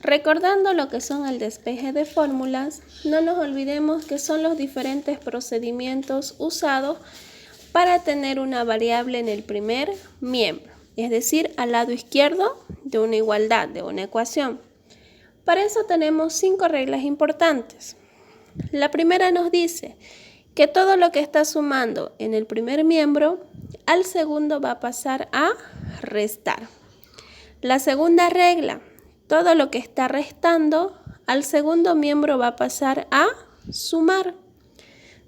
Recordando lo que son el despeje de fórmulas, no nos olvidemos que son los diferentes procedimientos usados para tener una variable en el primer miembro, es decir, al lado izquierdo de una igualdad, de una ecuación. Para eso tenemos 5 reglas importantes. La primera nos dice que todo lo que está sumando en el primer miembro, al segundo va a pasar a restar. La segunda regla, todo lo que está restando, al segundo miembro va a pasar a sumar.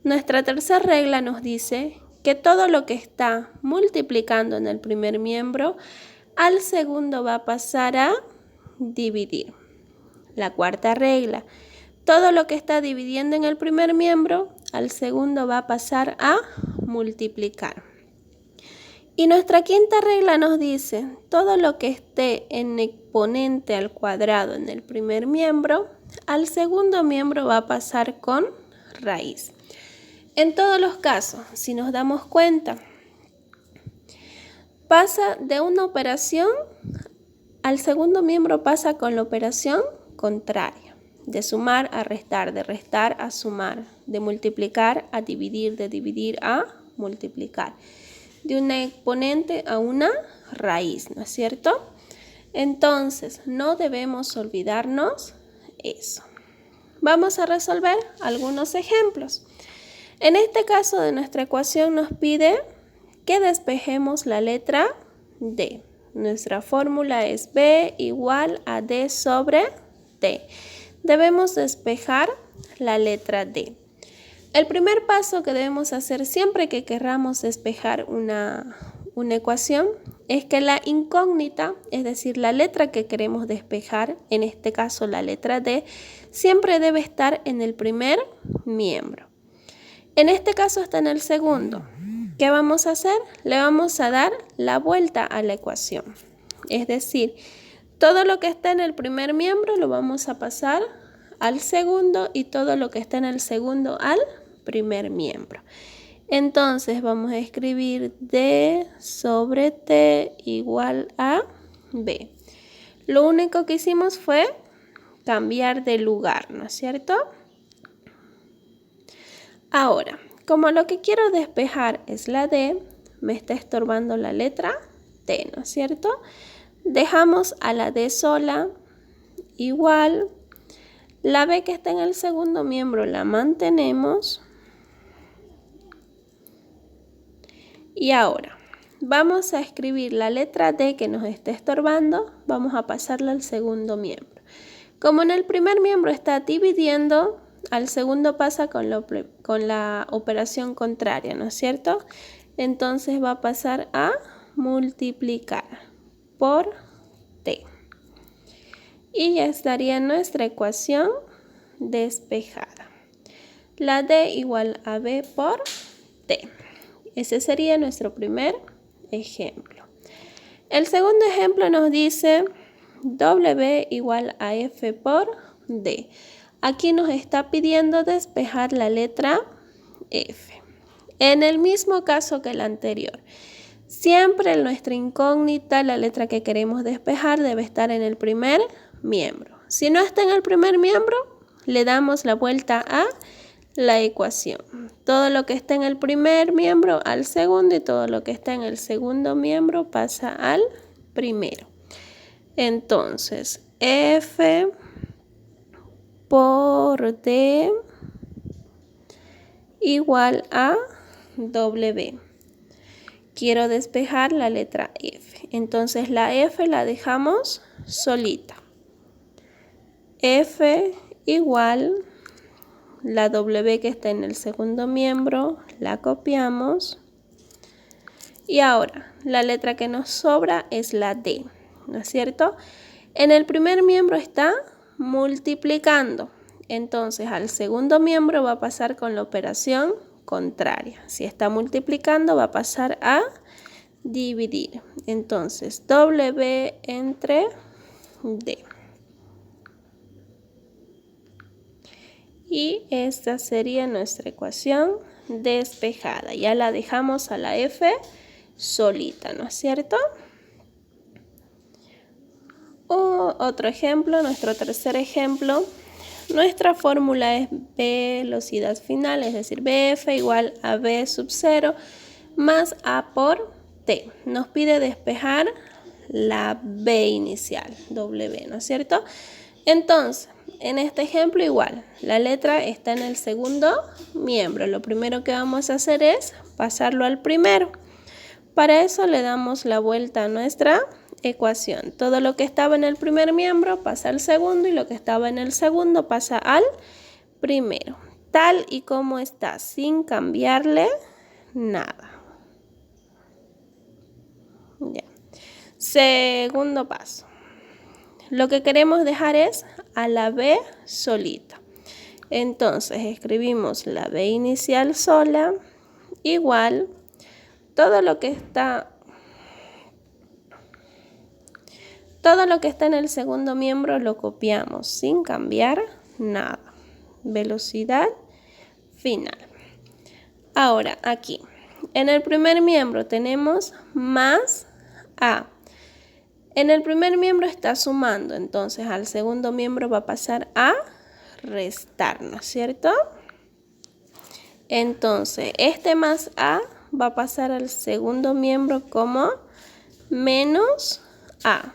Nuestra tercera regla nos dice que todo lo que está multiplicando en el primer miembro, al segundo va a pasar a dividir. La cuarta regla, todo lo que está dividiendo en el primer miembro, al segundo va a pasar a multiplicar. Y nuestra quinta regla nos dice, todo lo que esté en exponente al cuadrado en el primer miembro, al segundo miembro va a pasar con raíz. En todos los casos, si nos damos cuenta, pasa de una operación al segundo miembro, pasa con la operación contraria. De sumar a restar, de restar a sumar, de multiplicar a dividir, de dividir a multiplicar. De una exponente a una raíz, ¿no es cierto? Entonces, no debemos olvidarnos eso. Vamos a resolver algunos ejemplos. En este caso de nuestra ecuación nos pide que despejemos la letra D. Nuestra fórmula es B igual a D sobre T. Debemos despejar la letra D. El primer paso que debemos hacer siempre que queramos despejar una ecuación es que la incógnita, es decir, la letra que queremos despejar, en este caso la letra D, siempre debe estar en el primer miembro. En este caso está en el segundo. ¿Qué vamos a hacer? Le vamos a dar la vuelta a la ecuación. Es decir, todo lo que está en el primer miembro lo vamos a pasar al segundo y todo lo que está en el segundo al primer miembro. Entonces vamos a escribir D sobre T igual a B. Lo único que hicimos fue cambiar de lugar, ¿no es cierto? Ahora, como lo que quiero despejar es la D, me está estorbando la letra T, ¿no es cierto? Dejamos a la D sola, igual. La B que está en el segundo miembro la mantenemos. Y ahora, vamos a escribir la letra D que nos está estorbando, vamos a pasarla al segundo miembro. Como en el primer miembro está dividiendo, al segundo pasa con la operación contraria, ¿no es cierto? Entonces va a pasar a multiplicar por T. Y ya estaría nuestra ecuación despejada. La D igual a B por T. Ese sería nuestro primer ejemplo. El segundo ejemplo nos dice W igual a F por D. Aquí nos está pidiendo despejar la letra F. En el mismo caso que el anterior, siempre en nuestra incógnita, la letra que queremos despejar debe estar en el primer miembro. Si no está en el primer miembro, le damos la vuelta a la ecuación. Todo lo que está en el primer miembro al segundo y todo lo que está en el segundo miembro pasa al primero. Entonces, F por D igual a W. Quiero despejar la letra F. Entonces la F la dejamos solita. F igual la W que está en el segundo miembro, la copiamos. Y ahora, la letra que nos sobra es la D, ¿no es cierto? En el primer miembro está multiplicando. Entonces, al segundo miembro va a pasar con la operación contraria. Si está multiplicando, va a pasar a dividir. Entonces, W entre D. Y esta sería nuestra ecuación despejada. Ya la dejamos a la F solita, ¿no es cierto? otro ejemplo, nuestro tercer ejemplo. Nuestra fórmula es velocidad final, es decir, BF igual a V sub 0 más A por T. Nos pide despejar la B inicial, W, ¿no es cierto? Entonces, en este ejemplo igual, la letra está en el segundo miembro. Lo primero que vamos a hacer es pasarlo al primero. Para eso le damos la vuelta a nuestra ecuación. Todo lo que estaba en el primer miembro pasa al segundo y lo que estaba en el segundo pasa al primero. Tal y como está, sin cambiarle nada. Ya. Segundo paso. Lo que queremos dejar es a la B solita. Entonces escribimos la B inicial sola igual todo lo que está en el segundo miembro lo copiamos sin cambiar nada. Velocidad final. Ahora aquí, en el primer miembro tenemos más A. En el primer miembro está sumando, entonces al segundo miembro va a pasar a restar, ¿no es cierto? Entonces, este más A va a pasar al segundo miembro como menos A.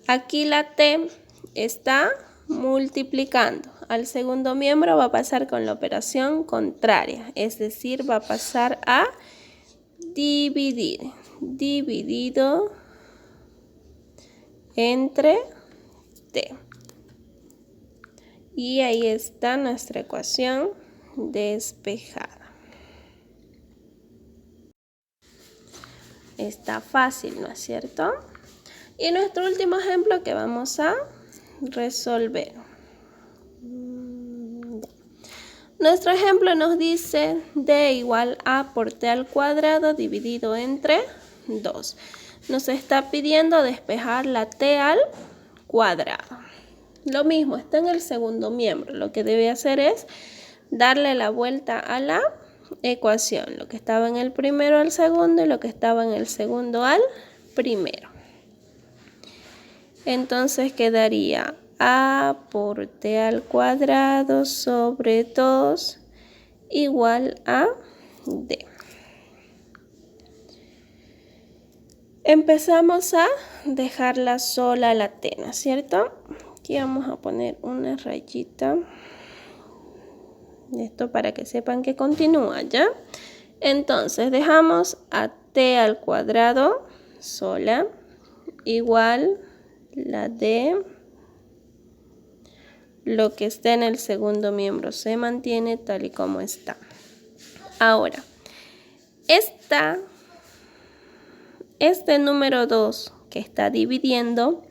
Aquí la T está multiplicando. Al segundo miembro va a pasar con la operación contraria, es decir, va a pasar a dividir. Dividido entre T. Y ahí está nuestra ecuación despejada. Está fácil, ¿no es cierto? Y nuestro último ejemplo que vamos a resolver. Nuestro ejemplo nos dice D igual a por T al cuadrado dividido entre 2. Nos está pidiendo despejar la T al cuadrado. Lo mismo, está en el segundo miembro. Lo que debe hacer es darle la vuelta a la ecuación. Lo que estaba en el primero al segundo y lo que estaba en el segundo al primero. Entonces quedaría A por T al cuadrado sobre 2 igual a D. Empezamos a dejarla sola la T, ¿no es cierto? Aquí vamos a poner una rayita. Esto para que sepan que continúa, ¿ya? Entonces dejamos a T al cuadrado sola igual la D. Lo que está en el segundo miembro se mantiene tal y como está. Ahora, este número 2 que está dividiendo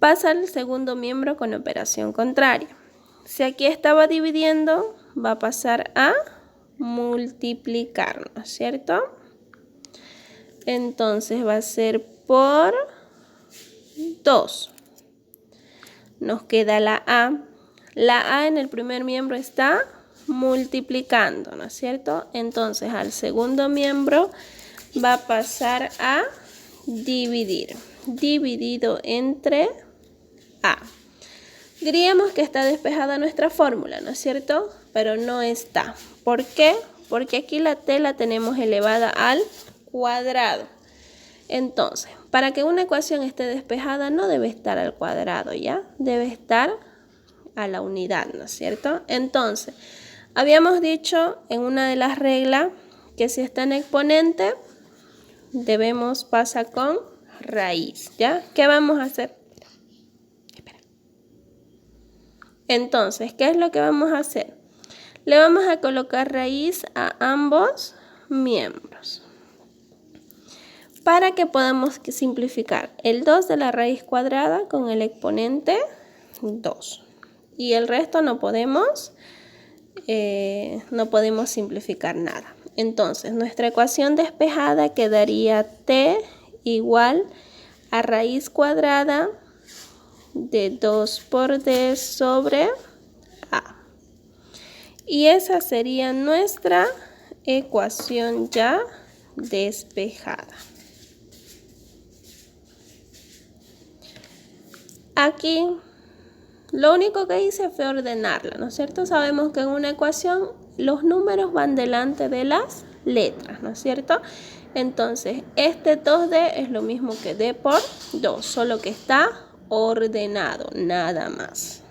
pasa al segundo miembro con operación contraria. Si aquí estaba dividiendo, va a pasar a multiplicar, ¿no es cierto? Entonces va a ser por 2. Nos queda la A. La A en el primer miembro está multiplicando, ¿no es cierto? Entonces al segundo miembro va a pasar a dividir. Dividido entre A. Diríamos que está despejada nuestra fórmula, ¿no es cierto? Pero no está. ¿Por qué? Porque aquí la T la tenemos elevada al cuadrado. Entonces, para que una ecuación esté despejada no debe estar al cuadrado, ¿ya? Debe estar a la unidad, ¿no es cierto? Entonces, habíamos dicho en una de las reglas que si está en exponente, pasa con raíz, ¿ya? ¿Qué vamos a hacer? Entonces, ¿qué es lo que vamos a hacer? Le vamos a colocar raíz a ambos miembros. Para que podamos simplificar el 2 de la raíz cuadrada con el exponente 2. Y el resto no podemos simplificar nada. Entonces, nuestra ecuación despejada quedaría T igual a raíz cuadrada de 2 por D sobre A. Y esa sería nuestra ecuación ya despejada. Aquí lo único que hice fue ordenarla, ¿no es cierto? Sabemos que en una ecuación los números van delante de las letras, ¿no es cierto? Entonces, este 2D es lo mismo que D por 2, solo que está ordenado, nada más.